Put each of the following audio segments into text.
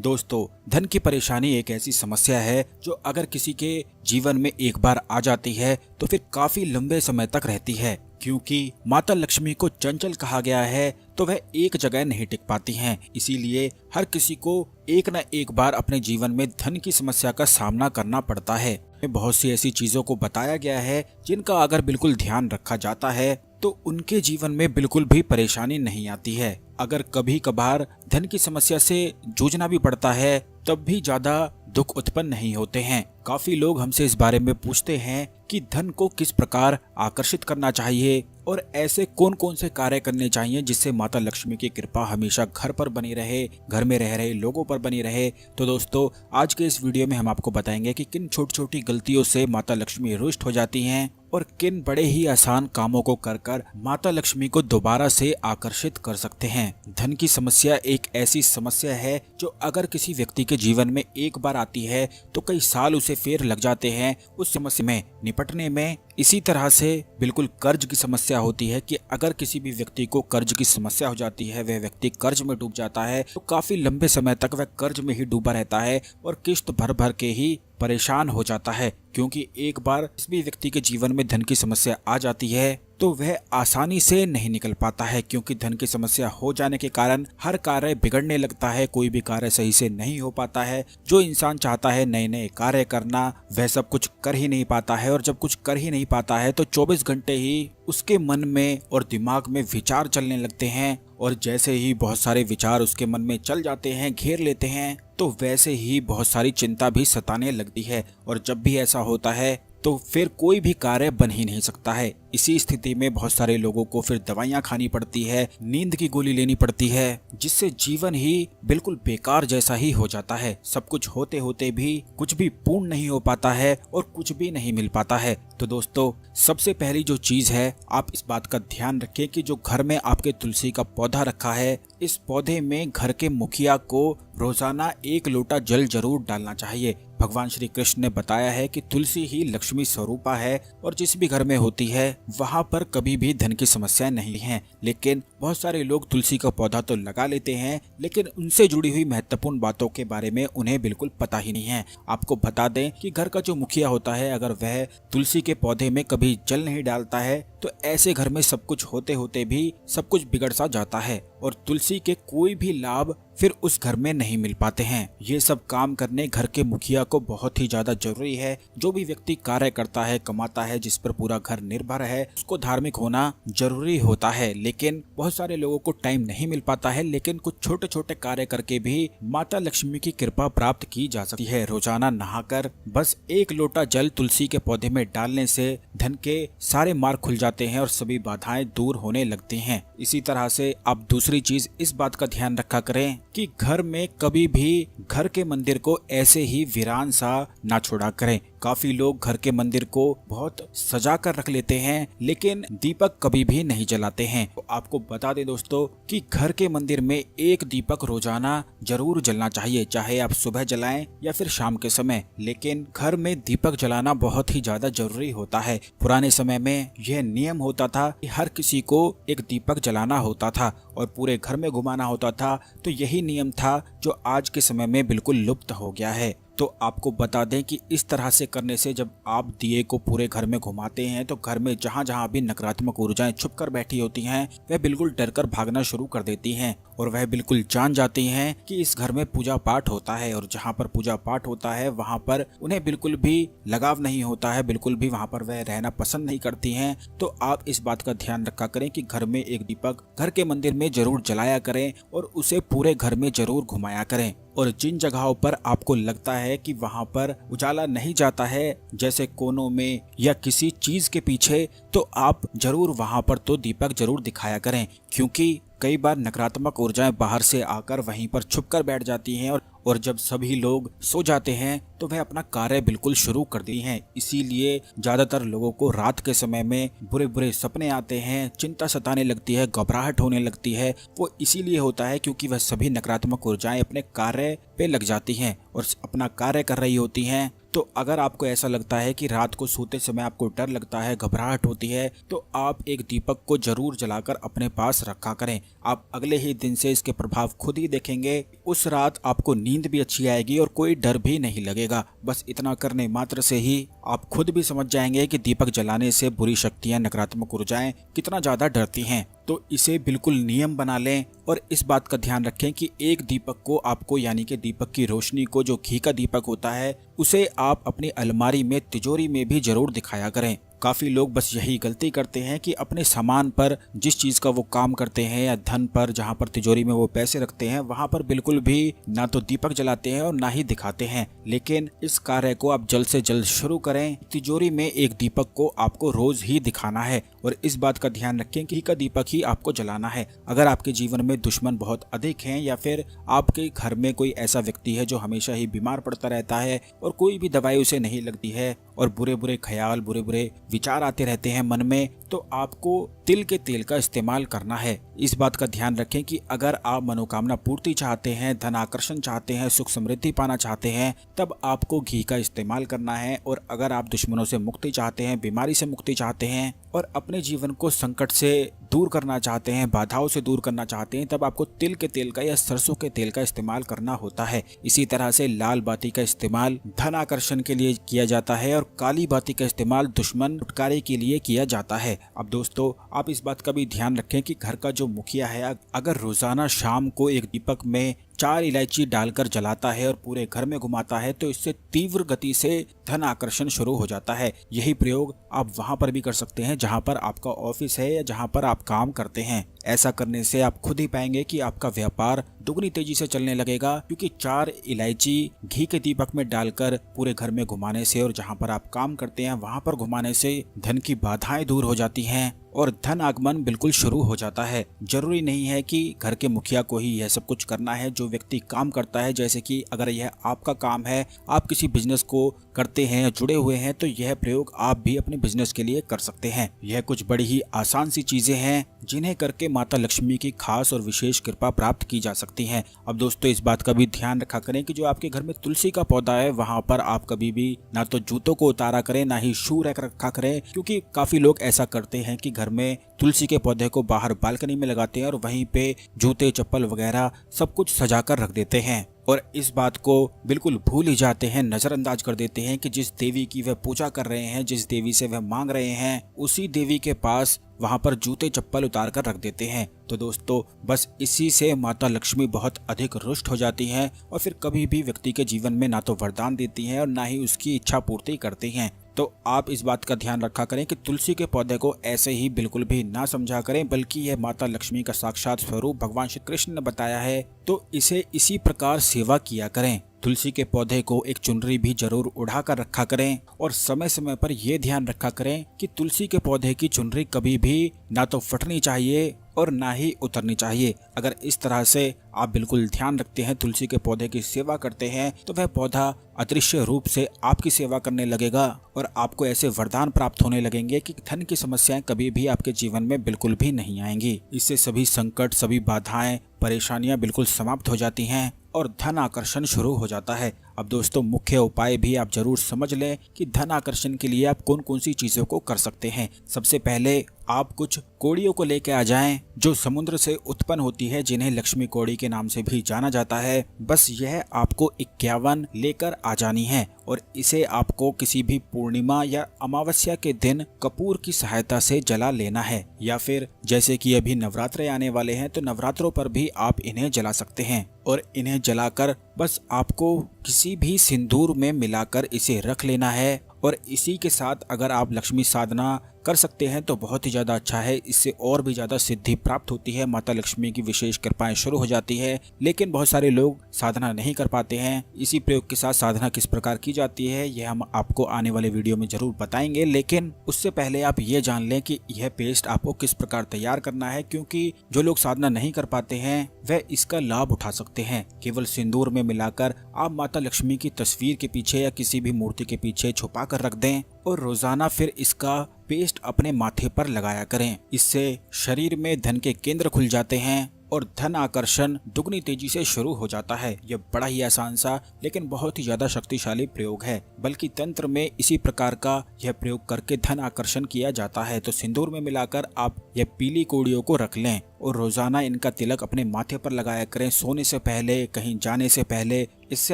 दोस्तों, धन की परेशानी एक ऐसी समस्या है जो अगर किसी के जीवन में एक बार आ जाती है तो फिर काफी लंबे समय तक रहती है। क्योंकि माता लक्ष्मी को चंचल कहा गया है तो वह एक जगह नहीं टिक पाती हैं। इसीलिए हर किसी को एक न एक बार अपने जीवन में धन की समस्या का सामना करना पड़ता है। बहुत सी ऐसी चीजों को बताया गया है जिनका अगर बिल्कुल ध्यान रखा जाता है तो उनके जीवन में बिल्कुल भी परेशानी नहीं आती है। अगर कभी कभार धन की समस्या से जूझना भी पड़ता है तब भी ज्यादा दुख उत्पन्न नहीं होते हैं। काफी लोग हमसे इस बारे में पूछते हैं कि धन को किस प्रकार आकर्षित करना चाहिए और ऐसे कौन कौन से कार्य करने चाहिए जिससे माता लक्ष्मी की कृपा हमेशा घर पर बनी रहे, घर में रह रहे लोगों पर बनी रहे। तो दोस्तों, आज के इस वीडियो में हम आपको बताएंगे कि किन छोटी छोटी गलतियों से माता लक्ष्मी रुष्ट हो जाती हैं और किन बड़े ही आसान कामों को कर माता लक्ष्मी को दोबारा से आकर्षित कर सकते हैं। धन की समस्या एक ऐसी समस्या है जो अगर किसी व्यक्ति के जीवन में एक बार आती है तो कई साल उसे फेर लग जाते हैं उस समस्या में निपटने में। इसी तरह से बिल्कुल कर्ज की समस्या होती है कि अगर किसी भी व्यक्ति को कर्ज की समस्या हो जाती है, वह व्यक्ति कर्ज में डूब जाता है तो काफी लंबे समय तक वह कर्ज में ही डूबा रहता है और किश्त भर भर के ही परेशान हो जाता है। क्योंकि एक बार किसी भी व्यक्ति के जीवन में धन की समस्या आ जाती है तो वह आसानी से नहीं निकल पाता है। क्योंकि धन की समस्या हो जाने के कारण हर कार्य बिगड़ने लगता है, कोई भी कार्य सही से नहीं हो पाता है। जो इंसान चाहता है नए नए कार्य करना वह सब कुछ कर ही नहीं पाता है और जब कुछ कर ही नहीं पाता है तो 24 घंटे ही उसके मन में और दिमाग में विचार चलने लगते हैं और जैसे ही बहुत सारे विचार उसके मन में चल जाते हैं, घेर लेते हैं, तो वैसे ही बहुत सारी चिंता भी सताने लगती है। और जब भी ऐसा होता है तो फिर कोई भी कार्य बन ही नहीं सकता है। इसी स्थिति में बहुत सारे लोगों को फिर दवाइयां खानी पड़ती है, नींद की गोली लेनी पड़ती है, जिससे जीवन ही बिल्कुल बेकार जैसा ही हो जाता है। सब कुछ होते होते भी कुछ भी पूर्ण नहीं हो पाता है और कुछ भी नहीं मिल पाता है। तो दोस्तों, सबसे पहली जो चीज है, आप इस बात का ध्यान रखें कि जो घर में आपके तुलसी का पौधा रखा है, इस पौधे में घर के मुखिया को रोजाना 1 लोटा जल जरूर डालना चाहिए। भगवान श्री कृष्ण ने बताया है कि तुलसी ही लक्ष्मी स्वरूपा है और जिस भी घर में होती है वहाँ पर कभी भी धन की समस्या नहीं है। लेकिन बहुत सारे लोग तुलसी का पौधा तो लगा लेते हैं लेकिन उनसे जुड़ी हुई महत्वपूर्ण बातों के बारे में उन्हें बिल्कुल पता ही नहीं है। आपको बता दें कि घर का जो मुखिया होता है अगर वह तुलसी के पौधे में कभी जल नहीं डालता है तो ऐसे घर में सब कुछ होते होते भी सब कुछ बिगड़ सा जाता है और तुलसी के कोई भी लाभ फिर उस घर में नहीं मिल पाते हैं। ये सब काम करने घर के मुखिया को बहुत ही ज्यादा जरूरी है। जो भी व्यक्ति कार्य करता है, कमाता है, जिस पर पूरा घर निर्भर है, उसको धार्मिक होना जरूरी होता है। लेकिन बहुत सारे लोगों को टाइम नहीं मिल पाता है, लेकिन कुछ छोटे छोटे कार्य करके भी माता लक्ष्मी की कृपा प्राप्त की जा सकती है। रोजाना नहाकर बस 1 लोटा जल तुलसी के पौधे में डालने से धन के सारे मार्ग खुल जाते हैं और सभी बाधाएं दूर होने लगती हैं। इसी तरह से आप दूसरी चीज इस बात का ध्यान रखा करें कि घर में कभी भी घर के मंदिर को ऐसे ही वीरान सा ना छोड़ा करें। काफी लोग घर के मंदिर को बहुत सजा कर रख लेते हैं लेकिन दीपक कभी भी नहीं जलाते हैं। तो आपको बता दें दोस्तों कि घर के मंदिर में 1 दीपक रोजाना जरूर जलना चाहिए, चाहे आप सुबह जलाएं या फिर शाम के समय। लेकिन घर में दीपक जलाना बहुत ही ज्यादा जरूरी होता है। पुराने समय में यह नियम होता था कि हर किसी को 1 दीपक जलाना होता था और पूरे घर में घुमाना होता था। तो यही नियम था जो आज के समय में बिल्कुल लुप्त हो गया है। तो आपको बता दें कि इस तरह से करने से जब आप दिए को पूरे घर में घुमाते हैं तो घर में जहां जहां भी नकारात्मक ऊर्जाएं छुप कर बैठी होती हैं वह बिल्कुल डरकर भागना शुरू कर देती हैं और वह बिल्कुल जान जाती हैं कि इस घर में पूजा पाठ होता है। और जहां पर पूजा पाठ होता है वहां पर उन्हें बिल्कुल भी लगाव नहीं होता है, बिल्कुल भी वहां पर वह रहना पसंद नहीं करती हैं। तो आप इस बात का ध्यान रखा करें कि घर में 1 दीपक घर के मंदिर में जरूर जलाया करें और उसे पूरे घर में जरूर घुमाया करें। और जिन जगहों पर आपको लगता है कि वहां पर उजाला नहीं जाता है, जैसे कोनों में या किसी चीज के पीछे, तो आप जरूर वहां पर तो दीपक जरूर दिखाया करें। क्योंकि कई बार नकारात्मक ऊर्जाएं बाहर से आकर वहीं पर छुप कर बैठ जाती हैं और जब सभी लोग सो जाते हैं तो वह अपना कार्य बिल्कुल शुरू कर दी हैं। इसीलिए ज्यादातर लोगों को रात के समय में बुरे बुरे सपने आते हैं, चिंता सताने लगती है, घबराहट होने लगती है। वो इसीलिए होता है क्योंकि वह सभी नकारात्मक ऊर्जाएं अपने कार्य पे लग जाती हैं और अपना कार्य कर रही होती हैं तो अगर आपको ऐसा लगता है कि रात को सोते समय आपको डर लगता है, घबराहट होती है, तो आप एक दीपक को जरूर जलाकर अपने पास रखा करें। आप अगले ही दिन से इसके प्रभाव खुद ही देखेंगे। उस रात आपको नींद भी अच्छी आएगी और कोई डर भी नहीं लगेगा। बस इतना करने मात्र से ही आप खुद भी समझ जाएंगे कि दीपक जलाने से बुरी शक्तियां, नकारात्मक ऊर्जाएं कितना ज्यादा डरती हैं। तो इसे बिल्कुल नियम बना लें और इस बात का ध्यान रखें कि एक दीपक को आपको, यानी कि दीपक की रोशनी को, जो घी का दीपक होता है, उसे आप अपनी अलमारी में, तिजोरी में भी जरूर दिखाया करें। काफी लोग बस यही गलती करते हैं कि अपने सामान पर, जिस चीज का वो काम करते हैं या धन पर, जहाँ पर तिजोरी में वो पैसे रखते हैं, वहाँ पर बिल्कुल भी ना तो दीपक जलाते हैं और ना ही दिखाते हैं। लेकिन इस कार्य को आप जल्द से जल्द शुरू करें। तिजोरी में एक दीपक को आपको रोज ही दिखाना है और इस बात का ध्यान रखें कि घी का दीपक ही आपको जलाना है। अगर आपके जीवन में दुश्मन बहुत अधिक हैं या फिर आपके घर में कोई ऐसा व्यक्ति है जो हमेशा ही बीमार पड़ता रहता है और कोई भी दवाई उसे नहीं लगती है और बुरे बुरे ख्याल, बुरे बुरे विचार आते रहते हैं मन में, तो आपको तिल के तेल का इस्तेमाल करना है। इस बात का ध्यान रखें कि अगर आप मनोकामना पूर्ति चाहते हैं, धन आकर्षण चाहते हैं, सुख समृद्धि पाना चाहते हैं, तब आपको घी का इस्तेमाल करना है। और अगर आप दुश्मनों से मुक्ति चाहते हैं, बीमारी से मुक्ति चाहते हैं और अपने जीवन को संकट से दूर करना चाहते हैं, बाधाओं से दूर करना चाहते हैं, तब आपको तिल के तेल का या सरसों के तेल का इस्तेमाल करना होता है। इसी तरह से लाल बाती का इस्तेमाल धन आकर्षण के लिए किया जाता है और काली बाती का इस्तेमाल दुश्मन छुटकारे के लिए किया जाता है। अब दोस्तों, आप इस बात का भी ध्यान रखें कि घर का जो मुखिया है, अगर रोजाना शाम को एक दीपक में 4 इलायची डालकर जलाता है और पूरे घर में घुमाता है, तो इससे तीव्र गति से धन आकर्षण शुरू हो जाता है। यही प्रयोग आप वहां पर भी कर सकते हैं जहां पर आपका ऑफिस है या जहां पर आप काम करते हैं। ऐसा करने से आप खुद ही पाएंगे कि आपका व्यापार दुगनी तेजी से चलने लगेगा, क्योंकि 4 इलायची घी के दीपक में डालकर पूरे घर में घुमाने से और जहां पर आप काम करते हैं वहां पर घुमाने से धन की बाधाएं दूर हो जाती हैं और धन आगमन बिल्कुल शुरू हो जाता है। जरूरी नहीं है कि घर के मुखिया को ही यह सब कुछ करना है। जो व्यक्ति काम करता है, जैसे कि अगर यह आपका काम है, आप किसी बिजनेस को करते हैं, जुड़े हुए हैं, तो यह प्रयोग आप भी अपने बिजनेस के लिए कर सकते हैं। यह कुछ बड़ी ही आसान सी चीजें हैं जिन्हें करके माता लक्ष्मी की खास और विशेष कृपा प्राप्त की जा सकती है। अब दोस्तों, इस बात का भी ध्यान रखा करें कि जो आपके घर में तुलसी का पौधा है, वहाँ पर आप कभी भी ना तो जूतों को उतारा करें, ना ही शू रखा करें, क्योंकि काफी लोग ऐसा करते हैं कि घर में तुलसी के पौधे को बाहर बालकनी में लगाते हैं और वहीं पे जूते, चप्पल वगैरह सब कुछ सजाकर रख देते हैं और इस बात को बिल्कुल भूल ही जाते हैं, नजरअंदाज कर देते हैं कि जिस देवी की वह पूजा कर रहे हैं, जिस देवी से वह मांग रहे हैं, उसी देवी के पास वहां पर जूते चप्पल उतार कर रख देते हैं। तो दोस्तों, बस इसी से माता लक्ष्मी बहुत अधिक रुष्ट हो जाती हैं और फिर कभी भी व्यक्ति के जीवन में ना तो वरदान देती हैं और ना ही उसकी इच्छा पूर्ति करती हैं। तो आप इस बात का ध्यान रखा करें कि तुलसी के पौधे को ऐसे ही बिल्कुल भी ना समझा करें, बल्कि यह माता लक्ष्मी का साक्षात स्वरूप भगवान श्री कृष्ण ने बताया है, तो इसे इसी प्रकार सेवा किया करें। तुलसी के पौधे को एक चुनरी भी जरूर उड़ा कर रखा करें और समय समय पर यह ध्यान रखा करें कि तुलसी के पौधे की चुनरी कभी भी ना तो फटनी चाहिए और ना ही उतरनी चाहिए। अगर इस तरह से आप बिल्कुल ध्यान रखते हैं, तुलसी के पौधे की सेवा करते हैं, तो वह पौधा अदृश्य रूप से आपकी सेवा करने लगेगा और आपको ऐसे वरदान प्राप्त होने लगेंगे कि धन की समस्याएं कभी भी आपके जीवन में बिल्कुल भी नहीं आएंगी। इससे सभी संकट, सभी बाधाएं, परेशानियां बिल्कुल समाप्त हो जाती हैं और धन आकर्षण शुरू हो जाता है। अब दोस्तों, मुख्य उपाय भी आप जरूर समझ लें कि धन आकर्षण के लिए आप कौन कौन सी चीजों को कर सकते हैं। सबसे पहले आप कुछ कौड़ियों को लेके आ जाएं जो समुद्र से उत्पन्न होती है, जिन्हें लक्ष्मी कौड़ी के नाम से भी जाना जाता है। बस यह आपको 51 लेकर आ जानी है और इसे आपको किसी भी पूर्णिमा या अमावस्या के दिन कपूर की सहायता से जला लेना है, या फिर जैसे कि अभी नवरात्रे आने वाले हैं तो नवरात्रों पर भी आप इन्हें जला सकते हैं और इन्हें जलाकर बस आपको किसी भी सिंदूर में मिलाकर इसे रख लेना है। और इसी के साथ अगर आप लक्ष्मी साधना कर सकते हैं तो बहुत ही ज़्यादा अच्छा है। इससे और भी ज़्यादा सिद्धि प्राप्त होती है, माता लक्ष्मी की विशेष कृपाएं शुरू हो जाती है। लेकिन बहुत सारे लोग साधना नहीं कर पाते हैं। इसी प्रयोग के साथ साधना किस प्रकार की जाती है यह हम आपको आने वाले वीडियो में जरूर बताएंगे, लेकिन उससे पहले आप ये जान लें कि यह पेस्ट आपको किस प्रकार तैयार करना है, क्योंकि जो लोग साधना नहीं कर पाते हैं वह इसका लाभ उठा सकते हैं। केवल सिंदूर में मिलाकर आप माता लक्ष्मी की तस्वीर के पीछे या किसी भी मूर्ति के पीछे छुपा कर रख दें और रोजाना फिर इसका पेस्ट अपने माथे पर लगाया करें। इससे शरीर में धन के केंद्र खुल जाते हैं और धन आकर्षण दुगनी तेजी से शुरू हो जाता है। यह बड़ा ही आसान सा लेकिन बहुत ही ज्यादा शक्तिशाली प्रयोग है, बल्कि तंत्र में इसी प्रकार का यह प्रयोग करके धन आकर्षण किया जाता है। तो सिंदूर में मिलाकर आप यह पीली कौड़ियों को रख लें और रोजाना इनका तिलक अपने माथे पर लगाया करें, सोने से पहले, कहीं जाने से पहले। इससे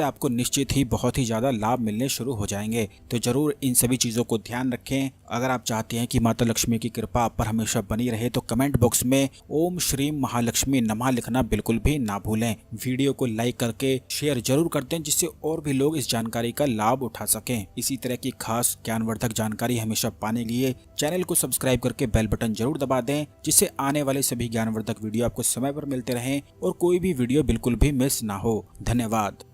आपको निश्चित ही बहुत ही ज्यादा लाभ मिलने शुरू हो जाएंगे। तो जरूर इन सभी चीजों को ध्यान रखें। अगर आप चाहते हैं कि माता लक्ष्मी की कृपा आप पर हमेशा बनी रहे तो कमेंट बॉक्स में ओम श्री महालक्ष्मी नमः लिखना बिल्कुल भी ना भूलें। वीडियो को लाइक करके शेयर जरूर कर दें, जिससे और भी लोग इस जानकारी का लाभ उठा सकें। इसी तरह की खास ज्ञानवर्धक जानकारी हमेशा पाने के लिए चैनल को सब्सक्राइब करके बेल बटन जरूर दबा दें, जिससे आने वाले सभी ज्ञानवर्धक वीडियो आपको समय पर मिलते रहें और कोई भी वीडियो बिल्कुल भी मिस ना हो। धन्यवाद।